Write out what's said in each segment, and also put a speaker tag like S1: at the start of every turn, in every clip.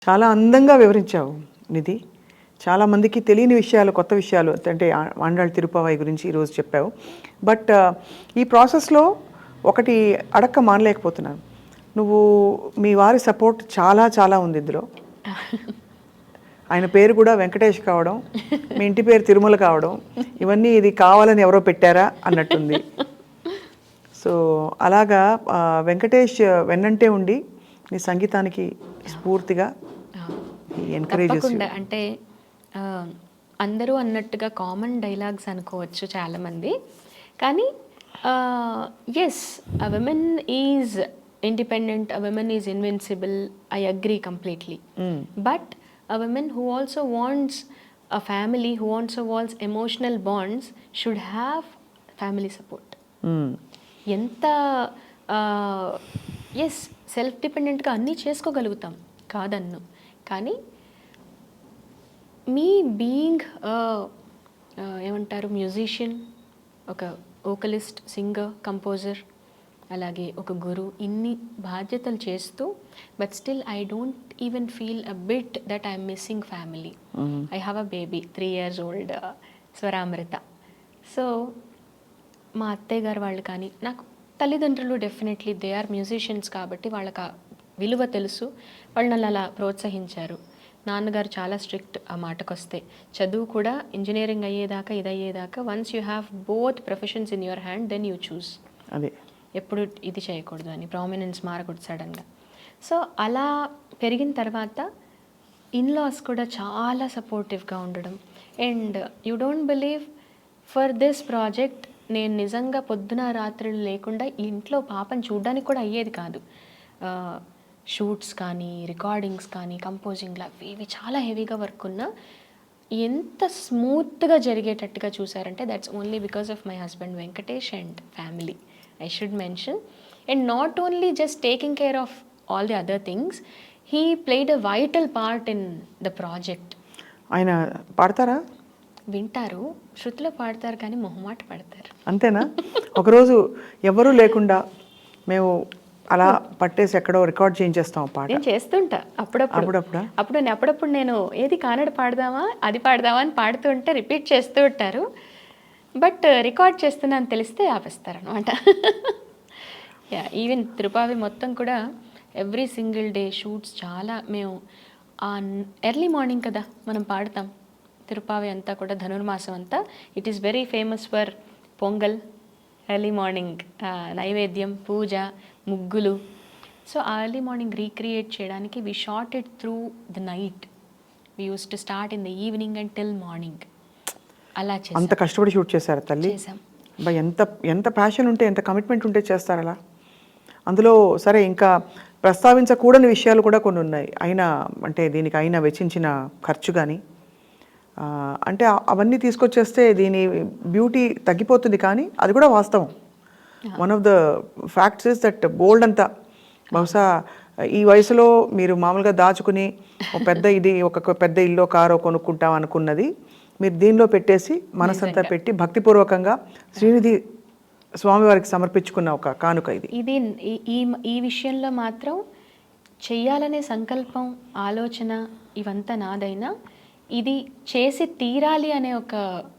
S1: చాలా అందంగా వివరించావు నిధి. చాలామందికి తెలియని విషయాలు, కొత్త విషయాలు అంటే ఆండాళ్ తిరుపావై గురించి ఈరోజు చెప్పావు. బట్ ఈ ప్రాసెస్లో ఒకటి అడక్క మానలేకపోతున్నాను. నువ్వు మీ వారి సపోర్ట్ చాలా చాలా ఉంది ఇందులో. ఆయన పేరు కూడా వెంకటేష్ కావడం, మీ ఇంటి పేరు తిరుమల కావడం, ఇవన్నీ ఇది కావాలని ఎవరో పెట్టారా అన్నట్టుంది. సో అలాగా వెంకటేష్ వెన్నంటే ఉండి నీ సంగీతానికి స్ఫూర్తిగా ఎంకరేజెస్.
S2: అంటే అందరూ అన్నట్టుగా కామన్ డైలాగ్స్ అనుకోవచ్చు చాలామంది, కానీ yes, a women is independent, a women is invincible, I agree completely. But a woman who also wants a family, who also wants emotional bonds, should have family support. ఎంత ఎస్, self డిపెండెంట్గా అన్నీ చేసుకోగలుగుతాం కాదన్ను, కానీ మీ బీయింగ్ ఏమంటారు musician, ఒక వోకలిస్ట్, సింగర్, కంపోజర్, అలాగే ఒక గురు, ఇన్ని బాధ్యతలు చేస్తూ but still I don't even feel a bit that I'm missing family. I have a baby 3 years old, Swaramrutha. So మా అత్తయ్య గారు వాళ్ళు కానీ, నాకు తల్లిదండ్రులు డెఫినెట్లీ దే ఆర్ మ్యూజిషియన్స్ కాబట్టి వాళ్ళకి ఆ విలువ తెలుసు, వాళ్ళు నన్ను అలా ప్రోత్సహించారు. నాన్నగారు చాలా స్ట్రిక్ట్ ఆ మాటకు వస్తే, చదువు కూడా ఇంజనీరింగ్ అయ్యేదాకా ఇది అయ్యేదాకా once you have both professions in your hand then you choose.
S1: అదే, ఎప్పుడు
S2: ఇది చేయకూడదు అని, ప్రామినెన్స్ మారకూడదు సడన్గా. సో అలా పెరిగిన తర్వాత ఇన్లాస్ కూడా చాలా సపోర్టివ్గా ఉండడం. And you don't believe, for this project నేను నిజంగా పొద్దున రాత్రులు లేకుండా ఇంట్లో పాపను చూడడానికి కూడా అయ్యేది కాదు. షూట్స్ కానీ, రికార్డింగ్స్ కానీ, కంపోజింగ్లా ఇవి చాలా హెవీగా వర్క్ ఉన్నా ఎంత స్మూత్గా జరిగేటట్టుగా చూసారంటే that's only because of my husband Venkatesh and family, I should mention. And not only just taking care of all the other things, he played a vital part in the project.
S1: ఆయన పాడతారా?
S2: వింటారు, శృతిలో పాడతారు, కానీ మొహమాట పడతారు. అంతేనా?
S1: ఒకరోజు ఎవరూ లేకుండా మేము అలా పట్టేసి ఎక్కడో రికార్డ్ చేయించేస్తాం పాట.
S2: నేను చేస్తుంటా అప్పుడప్పుడు నేను ఏది కానడ పాడదామా, అది పాడదామా అని పాడుతుంటే రిపీట్ చేస్తూ ఉంటారు. బట్ రికార్డ్ చేస్తున్నాను తెలిస్తే ఆపేస్తారనమాట. యా, ఈవెన్ తిరుపావి మొత్తం కూడా ఎవ్రీ సింగిల్ డే షూట్స్ చాలా. మేము ఎర్లీ మార్నింగ్ కదా మనం పాడతాం తిరుపావి అంతా కూడా, ధనుర్మాసం అంతా it is very famous for pongal, early morning నైవేద్యం, పూజ, ముగ్గులు. సో ఆ ఎర్లీ మార్నింగ్ రీక్రియేట్ చేయడానికి we shot it through the night. We use to start in the evening and till morning. అలా
S1: అంత కష్టపడి షూట్ చేశారు తల్లి. బై ఎంత ప్యాషన్ ఉంటే, ఎంత కమిట్మెంట్ ఉంటే చేస్తారు అలా. అందులో సరే ఇంకా ప్రస్తావించకూడని విషయాలు కూడా కొన్ని ఉన్నాయి. అయినా అంటే దీనికి అయినా వెచ్చించిన ఖర్చు కానీ అంటే అవన్నీ తీసుకొచ్చేస్తే దీని బ్యూటీ తగ్గిపోతుంది. కానీ అది కూడా వాస్తవం. One of the facts is that bold అంతా బహుశా ఈ వయసులో మీరు మామూలుగా దాచుకుని ఒక పెద్ద ఇల్లు, కారో కొనుక్కుంటాం అనుకున్నది మీరు దీనిలో పెట్టేసి మనసంతా పెట్టి భక్తిపూర్వకంగా శ్రీనిధి స్వామివారికి సమర్పించుకున్న ఒక కానుక ఇది.
S2: ఈ విషయంలో మాత్రం చెయ్యాలనే సంకల్పం, ఆలోచన ఇవంతా నాదైనా ఇది చేసి తీరాలి అనే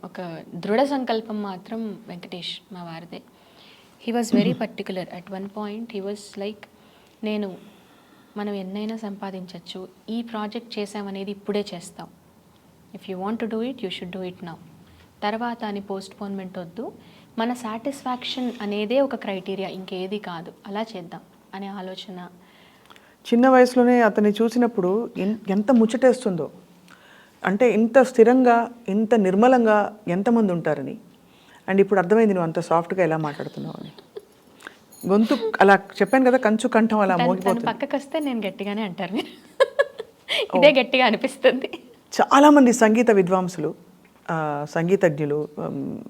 S2: ఒక దృఢ సంకల్పం మాత్రం వెంకటేష్ మా వారిదే. He was very particular. At one point he was like, మనం ఎన్నైనా సంపాదించవచ్చు, ఈ ప్రాజెక్ట్ చేసామనేది ఇప్పుడే చేస్తాం. If you want to do it, you should do it now. తర్వాత అని పోస్ట్పోన్మెంట్ వద్దు, మన సాటిస్ఫాక్షన్ అనేదే ఒక క్రైటీరియా, ఇంకేది కాదు, అలా చేద్దాం అనే ఆలోచన.
S1: చిన్న వయసులోనే అతన్ని చూసినప్పుడు ఎంత ముచ్చటేస్తుందో. అంటే ఇంత స్థిరంగా, ఇంత నిర్మలంగా ఎంతమంది ఉంటారని. అండ్ ఇప్పుడు అర్థమైంది నువ్వు అంత సాఫ్ట్గా ఎలా మాట్లాడుతున్నావు అని. గొంతు అలా చెప్పాను కదా, కంచు కంఠం అలా మోగిపోతుంది.
S2: పక్కకు వస్తే నేను గట్టిగానే అంటారు, ఇదే గట్టిగా అనిపిస్తుంది.
S1: చాలామంది సంగీత విద్వాంసులు, సంగీతజ్ఞులు,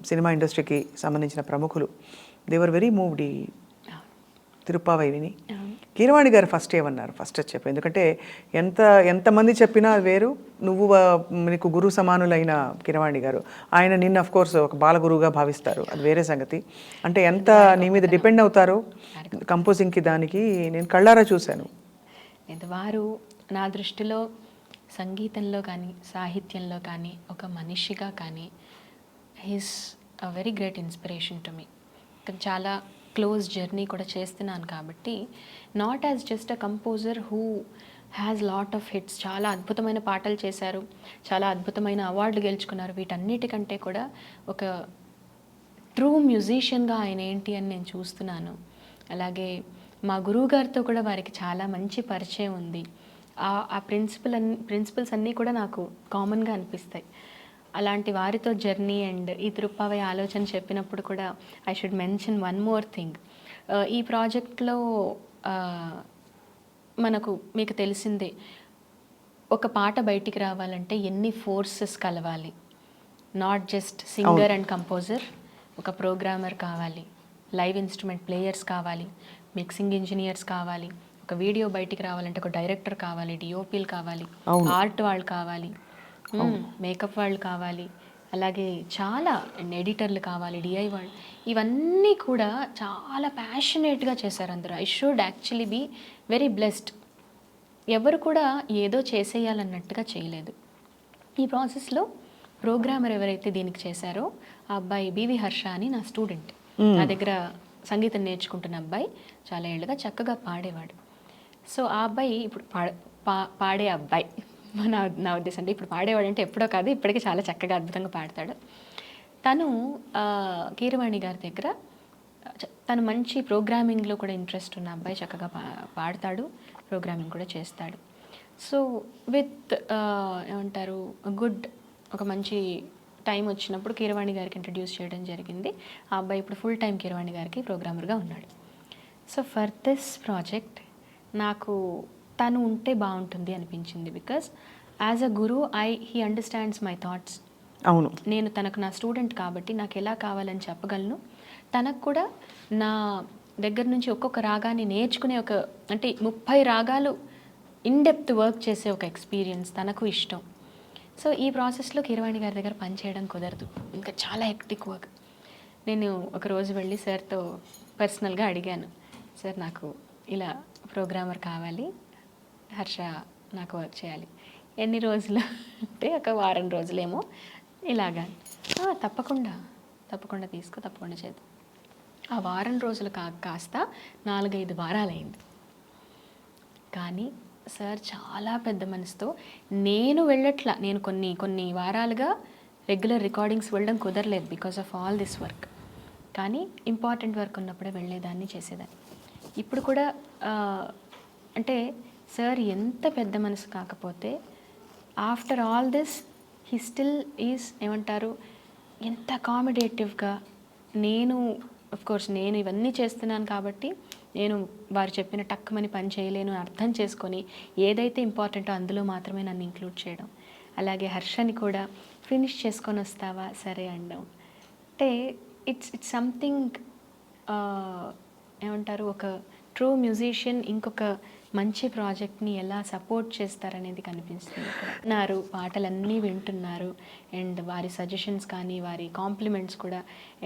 S1: సినిమా ఇండస్ట్రీకి సంబంధించిన ప్రముఖులు, దే వర్ వెరీ మూవ్డ్ ఈ తిరుప్పావై విని. కీరవాణి గారు ఫస్ట్ ఏమన్నారు? ఫస్ట్ చెప్పు. ఎందుకంటే ఎంతమంది చెప్పినా వేరు. నువ్వు నీకు గురు సమానులైన కీరవాణి గారు, ఆయన నిన్ను అఫ్ కోర్స్ ఒక బాలగురువుగా భావిస్తారు, అది వేరే సంగతి. అంటే ఎంత నీ మీద డిపెండ్ అవుతారో కంపోజింగ్కి, దానికి నేను కళ్ళారా చూశాను.
S2: వారు నా దృష్టిలో సంగీతంలో కానీ సాహిత్యంలో కానీ ఒక మనిషిగా కానీ he's a very great inspiration to me. చాలా క్లోజ్ జర్నీ కూడా చేస్తున్నాను కాబట్టి not as just a composer who has lot of hits, చాలా అద్భుతమైన పాటలు చేశారు, చాలా అద్భుతమైన అవార్డులు గెలుచుకున్నారు, వీటన్నిటికంటే కూడా ఒక ట్రూ మ్యూజిషియన్గా ఆయన ఏంటి అని నేను చూస్తున్నాను. అలాగే మా గురువు గారితో కూడా వారికి చాలా మంచి పరిచయం ఉంది. ఆ ప్రిన్సిపల్స్ అన్నీ కూడా నాకు కామన్గా అనిపిస్తాయి. అలాంటి వారితో జర్నీ అండ్ ఈ తిరుప్పావై ఆలోచన చెప్పినప్పుడు కూడా I should mention one more thing. ఈ ప్రాజెక్ట్లో మనకు మీకు తెలిసిందే, ఒక పాట బయటికి రావాలంటే ఎన్ని ఫోర్సెస్ కలవాలి. Not just singer and composer, ఒక ప్రోగ్రామర్ కావాలి, లైవ్ ఇన్స్ట్రుమెంట్ ప్లేయర్స్ కావాలి, మిక్సింగ్ ఇంజనీర్స్ కావాలి, ఒక వీడియో బయటికి రావాలంటే ఒక డైరెక్టర్ కావాలి, డిఓపీలు కావాలి, ఆర్ట్ వాళ్ళు కావాలి, మేకప్ వాళ్ళు కావాలి, అలాగే చాలా ఎడిటర్లు కావాలి, డిఐ వాళ్ళు. ఇవన్నీ కూడా చాలా ప్యాషనేట్గా చేశారు అందరూ. I should actually be very blessed. ఎవరు కూడా ఏదో చేసేయాలన్నట్టుగా చేయలేదు. ఈ ప్రాసెస్లో ప్రోగ్రామర్ ఎవరైతే దీనికి చేశారో ఆ అబ్బాయి బివి హర్ష అని నా స్టూడెంట్, నా దగ్గర సంగీతం నేర్చుకుంటున్న అబ్బాయి, చాలా ఏళ్ళుగా చక్కగా పాడేవాడు. సో ఆ అబ్బాయి ఇప్పుడు పాడే అబ్బాయి నా ఉద్దేశం అంటే ఇప్పుడు పాడేవాడు అంటే ఎప్పుడో కాదు, ఇప్పటికీ చాలా చక్కగా అద్భుతంగా పాడతాడు. తను కీరవాణి గారి దగ్గర తను మంచి ప్రోగ్రామింగ్లో కూడా ఇంట్రెస్ట్ ఉన్న అబ్బాయి, చక్కగా పాడతాడు, ప్రోగ్రామింగ్ కూడా చేస్తాడు. సో విత్ ఏమంటారు గుడ్ ఒక మంచి టైం వచ్చినప్పుడు కీరవాణి గారికి ఇంట్రడ్యూస్ చేయడం జరిగింది. ఆ అబ్బాయి ఇప్పుడు ఫుల్ టైం కీరవాణి గారికి ప్రోగ్రామర్గా ఉన్నాడు. సో ఫర్ దిస్ ప్రాజెక్ట్ నాకు తను ఉంటే బాగుంటుంది అనిపించింది. Because as a Guru he understands my thoughts.
S1: అవును,
S2: నేను తనకు నా స్టూడెంట్ కాబట్టి నాకు ఎలా కావాలని చెప్పగలను. తనకు కూడా నా దగ్గర నుంచి ఒక్కొక్క రాగాన్ని నేర్చుకునే అంటే 30 రాగాలు ఇన్డెప్త్ వర్క్ చేసే ఒక ఎక్స్పీరియన్స్ తనకు ఇష్టం. సో ఈ ప్రాసెస్లో కీరవాణి గారి దగ్గర పనిచేయడం కుదరదు, ఇంకా చాలా హెక్టిక్ వర్క్. నేను ఒకరోజు వెళ్ళి సార్తో పర్సనల్గా అడిగాను, సార్ నాకు ఇలా ప్రోగ్రామర్ కావాలి, హర్ష నాకు వర్క్ చేయాలి, ఎన్ని రోజులు అంటే ఒక వారం రోజులేమో ఇలాగా. తప్పకుండా తప్పకుండా చేద్దాం. ఆ వారం రోజులు కాస్త 4-5 వారాలైంది. కానీ సార్ చాలా పెద్ద మనసుతో, నేను వెళ్ళట్లా, నేను కొన్ని వారాలుగా రెగ్యులర్ రికార్డింగ్స్ వెళ్ళడం కుదరలేదు because of all this work. కానీ ఇంపార్టెంట్ వర్క్ ఉన్నప్పుడే వెళ్ళేదాన్ని, చేసేదాన్ని. ఇప్పుడు కూడా అంటే సార్ ఎంత పెద్ద మనసు కాకపోతే after all this he still is ఏమంటారు ఎంత అకామిడేటివ్గా. నేను కోర్స్ నేను ఇవన్నీ చేస్తున్నాను కాబట్టి నేను వారు చెప్పిన టక్కుమని పని చేయలేను అర్థం చేసుకొని ఏదైతే ఇంపార్టెంటో అందులో మాత్రమే నన్ను ఇంక్లూడ్ చేయడం. అలాగే హర్షని కూడా ఫినిష్ చేసుకొని వస్తావా, సరే అనడం. అంటే ఇట్స్ సంథింగ్ ఏమంటారు ఒక ట్రూ మ్యూజిషియన్ ఇంకొక మంచి ప్రాజెక్ట్ని ఎలా సపోర్ట్ చేస్తారనేది కనిపిస్తుంది. ఉన్నారు, పాటలన్నీ వింటున్నారు, అండ్ వారి సజెషన్స్ కానీ వారి కాంప్లిమెంట్స్ కూడా.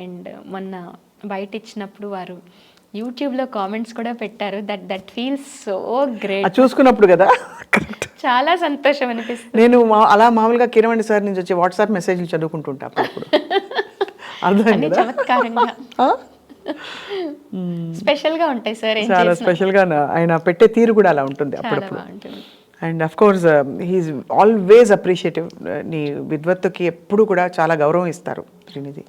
S2: అండ్ మొన్న బయట ఇచ్చినప్పుడు వారు యూట్యూబ్లో కామెంట్స్ కూడా పెట్టారు. That feels so great. చూసుకున్నప్పుడు కదా చాలా సంతోషం అనిపిస్తుంది. నేను అలా మామూలుగా కిరవాణి సార్ నుంచి వచ్చే వాట్సాప్ మెసేజ్లు చదువుకుంటుంటా అప్పుడు. అర్థం చమత్కారంగా స్పెషల్గా ఉంటాయి సార్, చాలా స్పెషల్గా ఆయన పెట్టే తీరు కూడా అలా ఉంటుంది అప్పుడప్పుడు. And of course he is always appreciative. నీ విద్వత్తుకి ఎప్పుడు కూడా చాలా గౌరవం ఇస్తారు శ్రీనిధి.